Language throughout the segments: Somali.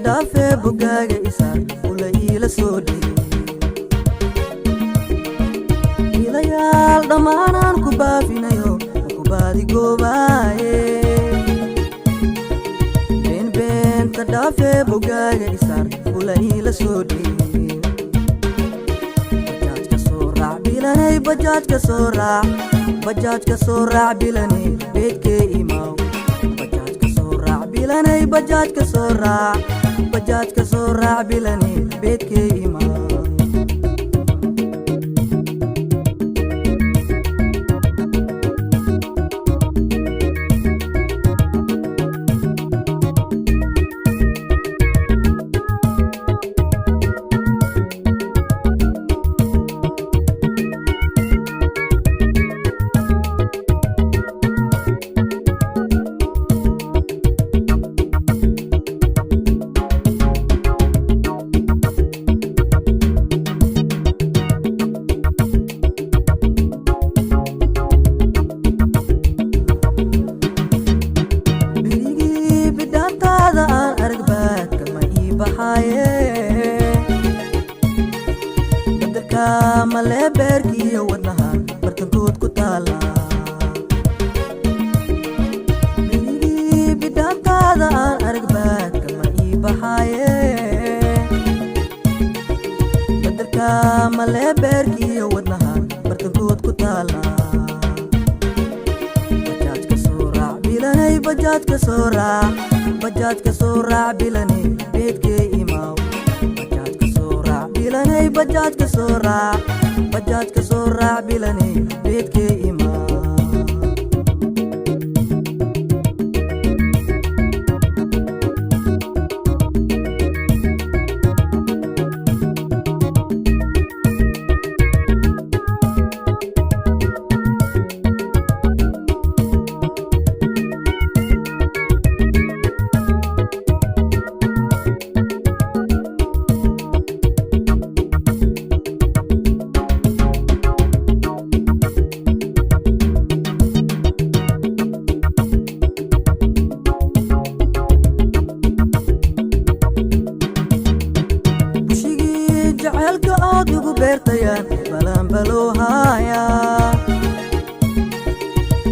dhaafe bogaaga isaar ula iila soo dhigay ilayaal dhammaanaan ku baafinayo ku baadi goobaaye beenbeenta dhaafe bogaaga isaar ula iila soo dhigay bajaajka soo raac bilanay bajaajka soo raac bajaajka soo raac bilanay beedkee imaaw bilanay bajaajka soo raac bajaajka soo raac bilanay beedkee imaaw bedelka male beerkiiyo wadnaha bartankood ku taala bidhaantaada aan arag baadka ma ii baxaaye bedelka male beerkiiyo wadnaha bartankood ku taala bajaajka soo raac bilanay bajaajka soo raac bajaajka soo raac bilanay beedkee imaaw bilanay bajaajka soo raac bajaajka soo raac bilanay beedkee imaaw jaceelka aad ugu beertayaan balanbaloohaya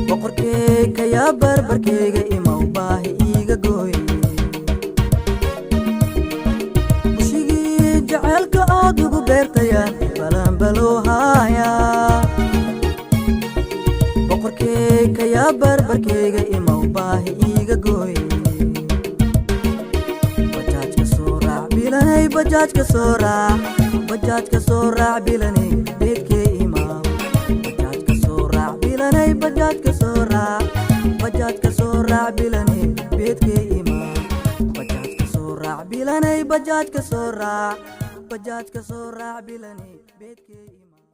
boqorkey kayaa barbarkeyga imaw baahi iiga gooy bushigii jaceelka aad ugu beertayaan balanbaloohaya boqorkey kayaa barbarkeyga imaw baahi iiga gooy bilanay bajaajka soo raac bajaajka soo raac bilanay beedkee imaaw bajaajka soo raac bilanay bajaajka soo raac bajaajka soo raac bilanay beedkee imaaw bajaajka soo raac bilanay bajaajka soo raac bajaajka soo raac bilanay beedkee imaaw